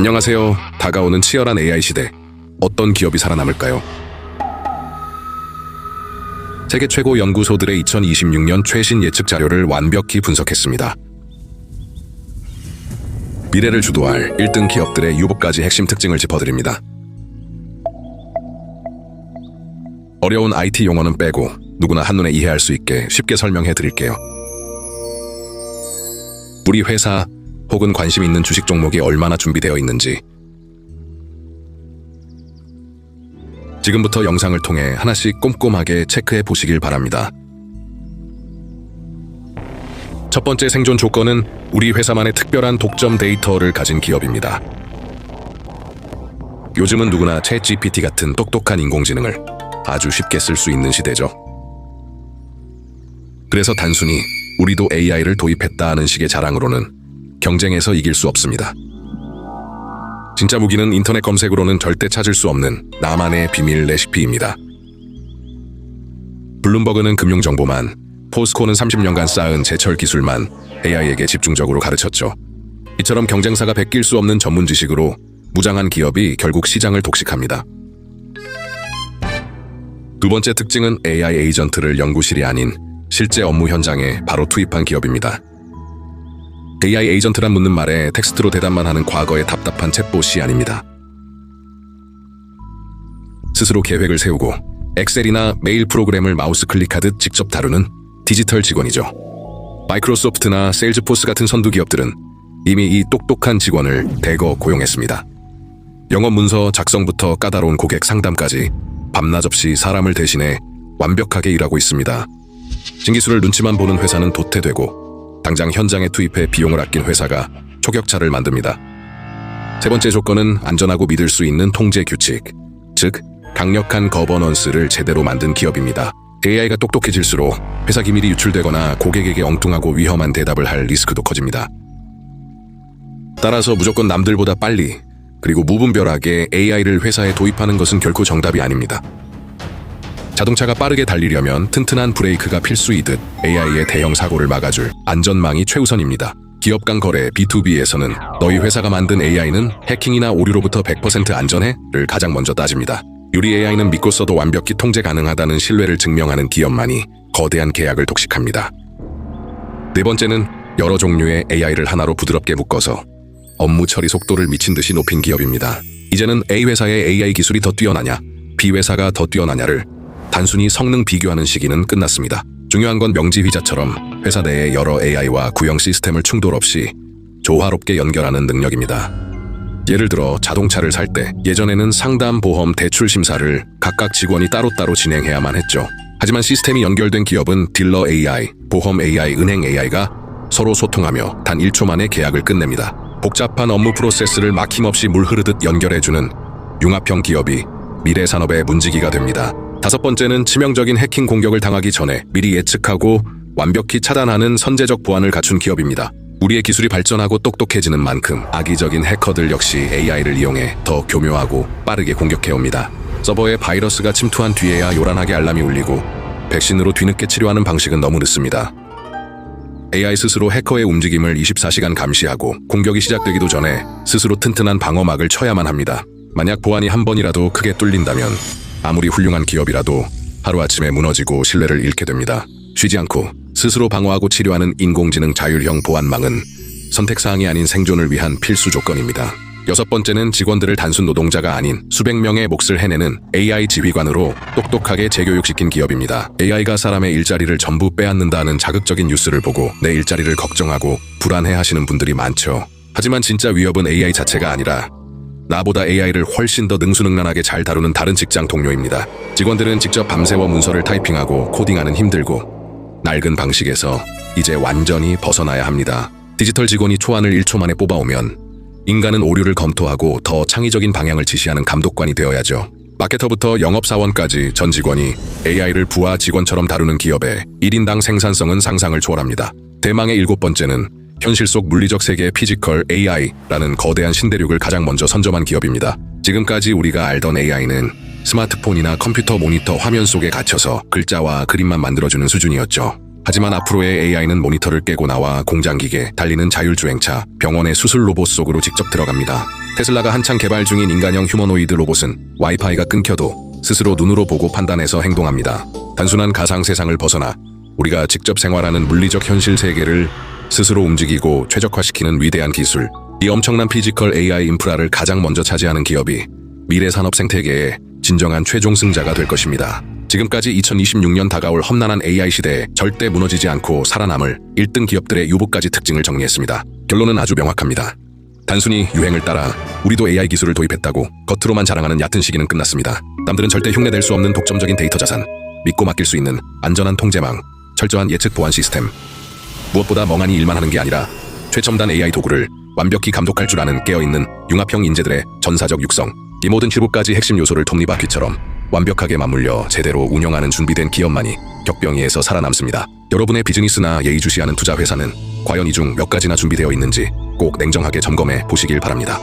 안녕하세요. 다가오는 치열한 AI 시대. 어떤 기업이 살아남을까요? 세계 최고 연구소들의 2026년 최신 예측 자료를 완벽히 분석했습니다. 미래를 주도할 1등 기업들의 7가지 핵심 특징을 짚어드립니다. 어려운 IT 용어는 빼고 누구나 한눈에 이해할 수 있게 쉽게 설명해 드릴게요. 우리 회사 혹은 관심 있는 주식 종목이 얼마나 준비되어 있는지, 지금부터 영상을 통해 하나씩 꼼꼼하게 체크해 보시길 바랍니다. 첫 번째 생존 조건은 우리 회사만의 특별한 독점 데이터를 가진 기업입니다. 요즘은 누구나 챗GPT 같은 똑똑한 인공지능을 아주 쉽게 쓸 수 있는 시대죠. 그래서 단순히 우리도 AI를 도입했다는 식의 자랑으로는 경쟁에서 이길 수 없습니다. 진짜 무기는 인터넷 검색으로는 절대 찾을 수 없는 나만의 비밀 레시피입니다. 블룸버그는 금융정보만, 포스코는 30년간 쌓은 제철 기술만 AI에게 집중적으로 가르쳤죠. 이처럼 경쟁사가 베낄 수 없는 전문 지식으로 무장한 기업이 결국 시장을 독식합니다. 두 번째 특징은 AI 에이전트를 연구실이 아닌 실제 업무 현장에 바로 투입한 기업입니다. AI 에이전트란 묻는 말에 텍스트로 대답만 하는 과거의 답답한 챗봇이 아닙니다. 스스로 계획을 세우고 엑셀이나 메일 프로그램을 마우스 클릭하듯 직접 다루는 디지털 직원이죠. 마이크로소프트나 세일즈포스 같은 선두 기업들은 이미 이 똑똑한 직원을 대거 고용했습니다. 영업 문서 작성부터 까다로운 고객 상담까지 밤낮 없이 사람을 대신해 완벽하게 일하고 있습니다. 신기술을 눈치만 보는 회사는 도태되고 당장 현장에 투입해 비용을 아낀 회사가 초격차를 만듭니다. 세 번째 조건은 안전하고 믿을 수 있는 통제 규칙, 즉 강력한 거버넌스를 제대로 만든 기업입니다. AI가 똑똑해질수록 회사 기밀이 유출되거나 고객에게 엉뚱하고 위험한 대답을 할 리스크도 커집니다. 따라서 무조건 남들보다 빨리 그리고 무분별하게 AI를 회사에 도입하는 것은 결코 정답이 아닙니다. 자동차가 빠르게 달리려면 튼튼한 브레이크가 필수이듯 AI의 대형 사고를 막아줄 안전망이 최우선입니다. 기업 간 거래 B2B에서는 너희 회사가 만든 AI는 해킹이나 오류로부터 100% 안전해?를 가장 먼저 따집니다. 우리 AI는 믿고 써도 완벽히 통제 가능하다는 신뢰를 증명하는 기업만이 거대한 계약을 독식합니다. 네 번째는 여러 종류의 AI를 하나로 부드럽게 묶어서 업무 처리 속도를 미친 듯이 높인 기업입니다. 이제는 A 회사의 AI 기술이 더 뛰어나냐, B 회사가 더 뛰어나냐를 단순히 성능 비교하는 시기는 끝났습니다. 중요한 건 명지휘자처럼 회사 내에 여러 AI와 구형 시스템을 충돌 없이 조화롭게 연결하는 능력입니다. 예를 들어 자동차를 살 때 예전에는 상담, 보험, 대출 심사를 각각 직원이 따로따로 진행해야만 했죠. 하지만 시스템이 연결된 기업은 딜러 AI, 보험 AI, 은행 AI가 서로 소통하며 단 1초 만에 계약을 끝냅니다. 복잡한 업무 프로세스를 막힘없이 물 흐르듯 연결해주는 융합형 기업이 미래 산업의 문지기가 됩니다. 다섯 번째는 치명적인 해킹 공격을 당하기 전에 미리 예측하고 완벽히 차단하는 선제적 보안을 갖춘 기업입니다. 우리의 기술이 발전하고 똑똑해지는 만큼 악의적인 해커들 역시 AI를 이용해 더 교묘하고 빠르게 공격해옵니다. 서버에 바이러스가 침투한 뒤에야 요란하게 알람이 울리고 백신으로 뒤늦게 치료하는 방식은 너무 늦습니다. AI 스스로 해커의 움직임을 24시간 감시하고 공격이 시작되기도 전에 스스로 튼튼한 방어막을 쳐야만 합니다. 만약 보안이 한 번이라도 크게 뚫린다면 아무리 훌륭한 기업이라도 하루아침에 무너지고 신뢰를 잃게 됩니다. 쉬지 않고 스스로 방어하고 치료하는 인공지능 자율형 보안망은 선택사항이 아닌 생존을 위한 필수 조건입니다. 여섯 번째는 직원들을 단순 노동자가 아닌 수백 명의 몫을 해내는 AI 지휘관으로 똑똑하게 재교육시킨 기업입니다. AI가 사람의 일자리를 전부 빼앗는다는 자극적인 뉴스를 보고 내 일자리를 걱정하고 불안해하시는 분들이 많죠. 하지만 진짜 위협은 AI 자체가 아니라 나보다 AI를 훨씬 더 능수능란하게 잘 다루는 다른 직장 동료입니다. 직원들은 직접 밤새워 문서를 타이핑하고 코딩하는 힘들고 낡은 방식에서 이제 완전히 벗어나야 합니다. 디지털 직원이 초안을 1초 만에 뽑아오면 인간은 오류를 검토하고 더 창의적인 방향을 지시하는 감독관이 되어야죠. 마케터부터 영업사원까지 전 직원이 AI를 부하 직원처럼 다루는 기업의 1인당 생산성은 상상을 초월합니다. 대망의 7번째는 현실 속 물리적 세계의 피지컬 AI라는 거대한 신대륙을 가장 먼저 선점한 기업입니다. 지금까지 우리가 알던 AI는 스마트폰이나 컴퓨터 모니터 화면 속에 갇혀서 글자와 그림만 만들어주는 수준이었죠. 하지만 앞으로의 AI는 모니터를 깨고 나와 공장기계, 달리는 자율주행차, 병원의 수술 로봇 속으로 직접 들어갑니다. 테슬라가 한창 개발 중인 인간형 휴머노이드 로봇은 와이파이가 끊겨도 스스로 눈으로 보고 판단해서 행동합니다. 단순한 가상 세상을 벗어나 우리가 직접 생활하는 물리적 현실 세계를 스스로 움직이고 최적화시키는 위대한 기술. 이 엄청난 피지컬 AI 인프라를 가장 먼저 차지하는 기업이 미래 산업 생태계의 진정한 최종 승자가 될 것입니다. 지금까지 2026년 다가올 험난한 AI 시대에 절대 무너지지 않고 살아남을 1등 기업들의 유복가지 특징을 정리했습니다. 결론은 아주 명확합니다. 단순히 유행을 따라 우리도 AI 기술을 도입했다고 겉으로만 자랑하는 얕은 시기는 끝났습니다. 남들은 절대 흉내낼 수 없는 독점적인 데이터 자산, 믿고 맡길 수 있는 안전한 통제망, 철저한 예측 보안 시스템, 무엇보다 멍하니 일만 하는 게 아니라 최첨단 AI 도구를 완벽히 감독할 줄 아는 깨어있는 융합형 인재들의 전사적 육성, 이 모든 7가지 핵심 요소를 톱니바퀴처럼 완벽하게 맞물려 제대로 운영하는 준비된 기업만이 격병위에서 살아남습니다. 여러분의 비즈니스나 예의주시하는 투자 회사는 과연 이 중 몇 가지나 준비되어 있는지 꼭 냉정하게 점검해 보시길 바랍니다.